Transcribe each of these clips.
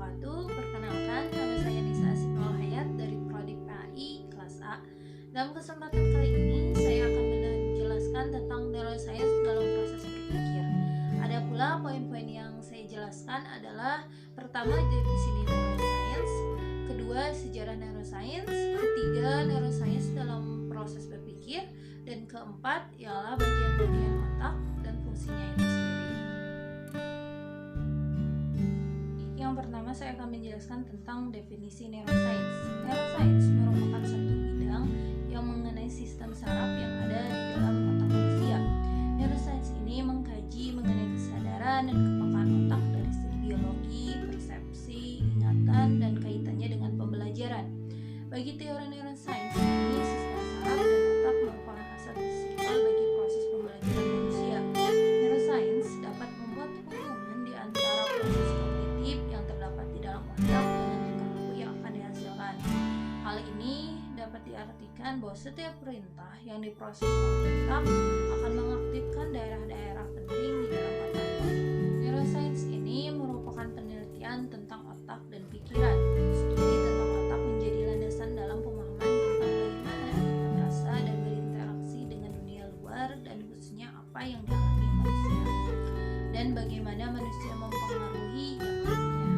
wabarakatuh. Perkenalkan, nama saya Nisa Asiful Hayat dari Prodi PAI kelas A. Dalam kesempatan kali ini, saya akan menjelaskan tentang neuroscience dalam proses berpikir. Ada pula poin-poin yang saya jelaskan adalah pertama, definisi neuroscience, kedua, sejarah neuroscience, ketiga, neuroscience dalam proses berpikir, dan keempat ialah bagian-bagian otak dan fungsinya itu sendiri. Yang pertama, saya akan menjelaskan tentang definisi neuroscience. Neuroscience merupakan satu bidang yang mengenai sistem saraf yang ada di dalam otak manusia. Neuroscience ini mengkaji mengenai kesadaran dan kepekaan otak dari segi biologi, persepsi, ingatan, dan kaitannya dengan pembelajaran. Bagi teori neuroscience ini, sistem saraf dan otak merupakan aset fisikal bagi proses pembelajaran manusia. Neuroscience dapat membuat hubungan di antara proses kognitif yang terdapat di dalam otak dengan tingkah laku yang akan dihasilkan. Hal ini dapat diartikan bahwa setiap perintah yang diproses oleh otak akan mengaktifkan daerah-daerah penting di dalam otak. Neuroscience ini merupakan penelitian tentang otak dan pikiran. Studi tentang otak menjadi landasan dalam pemahaman tentang bagaimana kita merasa dan berinteraksi dengan dunia luar, dan khususnya apa yang dialami manusia dan bagaimana manusia mempengaruhi yang lainnya.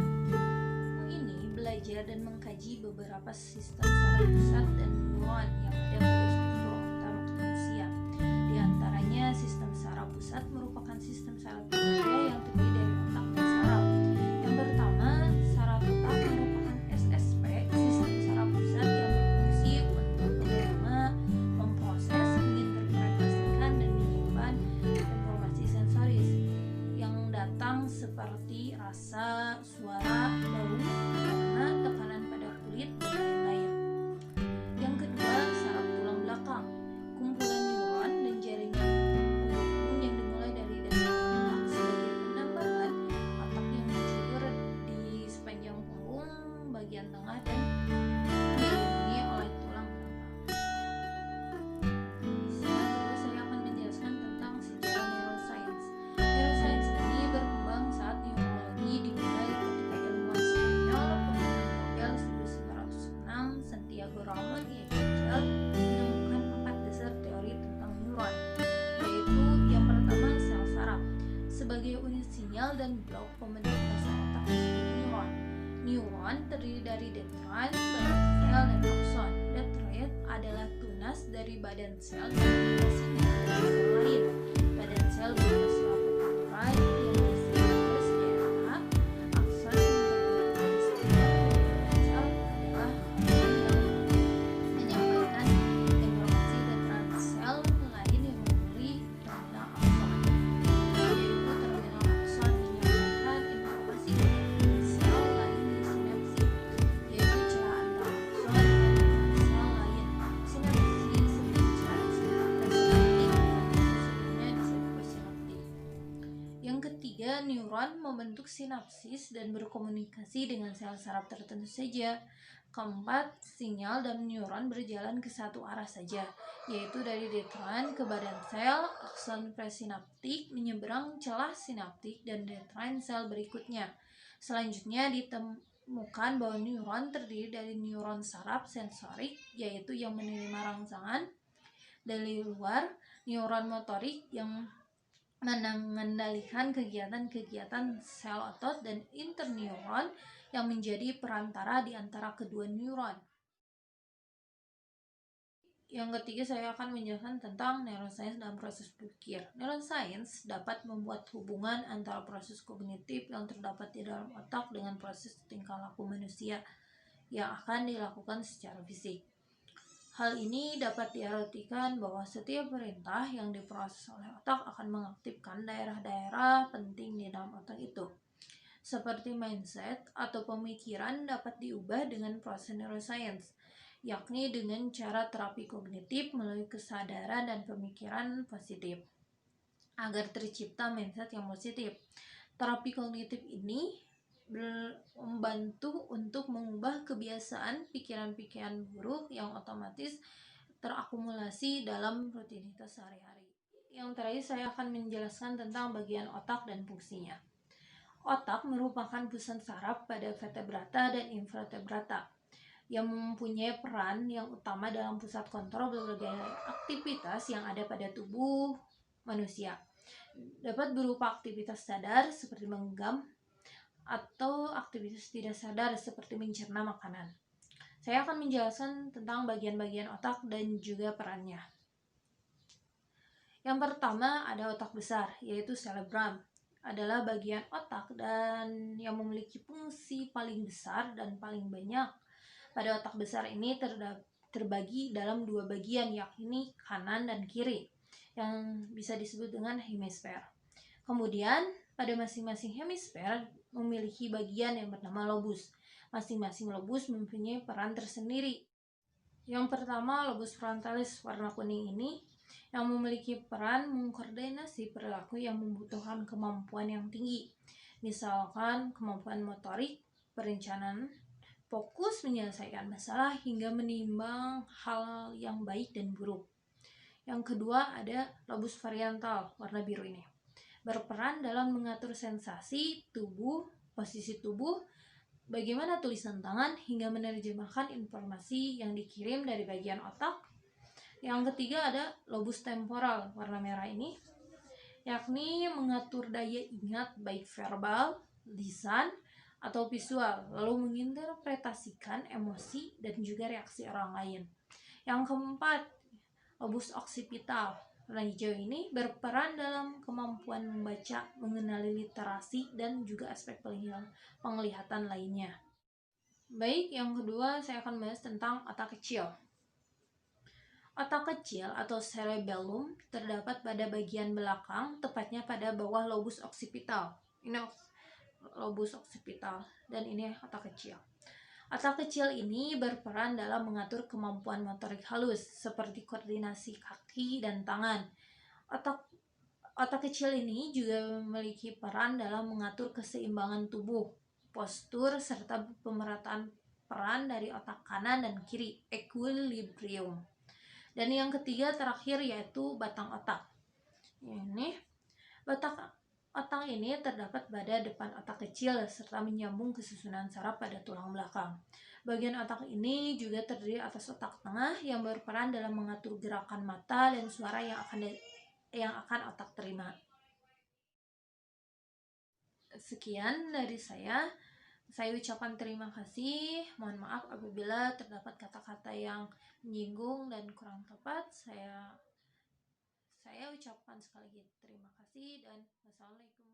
Ini belajar dan mengkaji beberapa sistem saraf pusat dan neuron yang ada pada struktur otak manusia. Di antaranya, sistem saraf pusat merupakan sistem saraf berbeda yang terdiri dari otak dan saraf. Yang pertama, saraf otak merupakan SSP, sistem saraf pusat yang berfungsi untuk menerima, memproses, menginterpretasikan, dan menyimpan informasi sensoris yang datang seperti rasa, suara, bau, warna, tekanan pada kulit, dan lain-lain. Yang kedua, saraf tulang belakang, kumpulan neuron dan jaringan penghubung yang dimulai dari dasar otak sebagai penambahan otak yang menjulur di sepanjang punggung bagian tengah dan dikelilingi oleh tulang belakang. Kedua, saya akan menjelaskan tentang sejarah neuroscience. Neuroscience ini berkembang saat neurologi dimulai ketika ilmuwan Spanyol pemenang Nobel 1906 Santiago Ramon y Cajal menemukan 4 dasar teori tentang neuron, yaitu yang pertama, sel saraf sebagai unit sinyal dan blok pembentuk dasar otak disebut neuron. Neuron terdiri dari dendron, badan sel, dan akson. Dendrit adalah tunas dari badan sel yang berfungsi dengan sel lain. Badan sel berupa selaput neuron yang berisi nukleus DNA. Akson menghubungkan sel dengan sel adalah hormon yang menyampaikan informasi ke sel lain yang memberi terminal akson. Yaitu terminal akson menyampaikan informasi ke sel lain di sinapsis, yaitu celah antara akson dengan sel lain. Sinapsis seperti celah presinaptik yang sebelumnya disebut possinaptik. Yang ketiga, neuron membentuk sinapsis dan berkomunikasi dengan sel saraf tertentu saja. Keempat, sinyal dan neuron berjalan ke satu arah saja, yaitu dari dendron ke badan sel, akson presinaptik menyeberang celah sinaptik dan dendron sel berikutnya. Selanjutnya ditemukan bahwa neuron terdiri dari neuron saraf sensorik, yaitu yang menerima rangsangan dari luar, neuron motorik yang mengendalikan kegiatan-kegiatan sel otot, dan interneuron yang menjadi perantara di antara kedua neuron. Yang ketiga, saya akan menjelaskan tentang neuroscience dalam proses berpikir. Neuroscience dapat membuat hubungan antara proses kognitif yang terdapat di dalam otak dengan proses tingkah laku manusia yang akan dilakukan secara fisik. Hal ini dapat diartikan bahwa setiap perintah yang diproses oleh otak akan mengaktifkan daerah-daerah penting di dalam otak itu. Seperti mindset atau pemikiran dapat diubah dengan proses neuroscience, yakni dengan cara terapi kognitif melalui kesadaran dan pemikiran positif agar tercipta mindset yang positif. Terapi kognitif ini membantu untuk mengubah kebiasaan pikiran-pikiran buruk yang otomatis terakumulasi dalam rutinitas sehari-hari. Yang terakhir, saya akan menjelaskan tentang bagian otak dan fungsinya. Otak merupakan pusat saraf pada vertebrata dan invertebrata yang mempunyai peran yang utama dalam pusat kontrol berbagai aktivitas yang ada pada tubuh manusia. Dapat berupa aktivitas sadar seperti menggenggam atau aktivitas tidak sadar seperti mencerna makanan. Saya akan menjelaskan tentang bagian-bagian otak dan juga perannya. Yang pertama ada otak besar, yaitu cerebrum. Adalah bagian otak dan yang memiliki fungsi paling besar dan paling banyak. Pada otak besar ini terbagi dalam dua bagian, yakni kanan dan kiri, yang bisa disebut dengan hemisfer. Kemudian pada masing-masing hemisfer memiliki bagian yang bernama lobus. Masing-masing lobus mempunyai peran tersendiri. Yang pertama, lobus frontalis warna kuning ini yang memiliki peran mengkoordinasi perilaku yang membutuhkan kemampuan yang tinggi. Misalkan kemampuan motorik, perencanaan, fokus menyelesaikan masalah hingga menimbang hal yang baik dan buruk. Yang kedua ada lobus parietal warna biru ini. Berperan dalam mengatur sensasi tubuh, posisi tubuh, bagaimana tulisan tangan hingga menerjemahkan informasi yang dikirim dari bagian otak. Yang ketiga ada lobus temporal warna merah ini, yakni mengatur daya ingat baik verbal, lisan, atau visual, lalu menginterpretasikan emosi dan juga reaksi orang lain. Yang keempat, lobus occipital warna hijau ini berperan dalam kemampuan membaca, mengenali literasi, dan juga aspek penglihatan lainnya. Baik, yang kedua saya akan bahas tentang otak kecil. Otak kecil atau cerebellum terdapat pada bagian belakang, tepatnya pada bawah lobus occipital. Ini lobus occipital dan ini otak kecil. Otak kecil ini berperan dalam mengatur kemampuan motorik halus seperti koordinasi kaki dan tangan. Otak kecil ini juga memiliki peran dalam mengatur keseimbangan tubuh, postur, serta pemerataan peran dari otak kanan dan kiri, equilibrium. Dan yang ketiga terakhir yaitu batang otak. Ini batang otak ini terdapat pada depan otak kecil serta menyambung ke susunan saraf pada tulang belakang. Bagian otak ini juga terdiri atas otak tengah yang berperan dalam mengatur gerakan mata dan suara yang akan otak terima. Sekian dari saya. Saya ucapkan terima kasih. Mohon maaf apabila terdapat kata-kata yang menyinggung dan kurang tepat. Saya ucapkan sekali lagi terima kasih dan wassalamualaikum.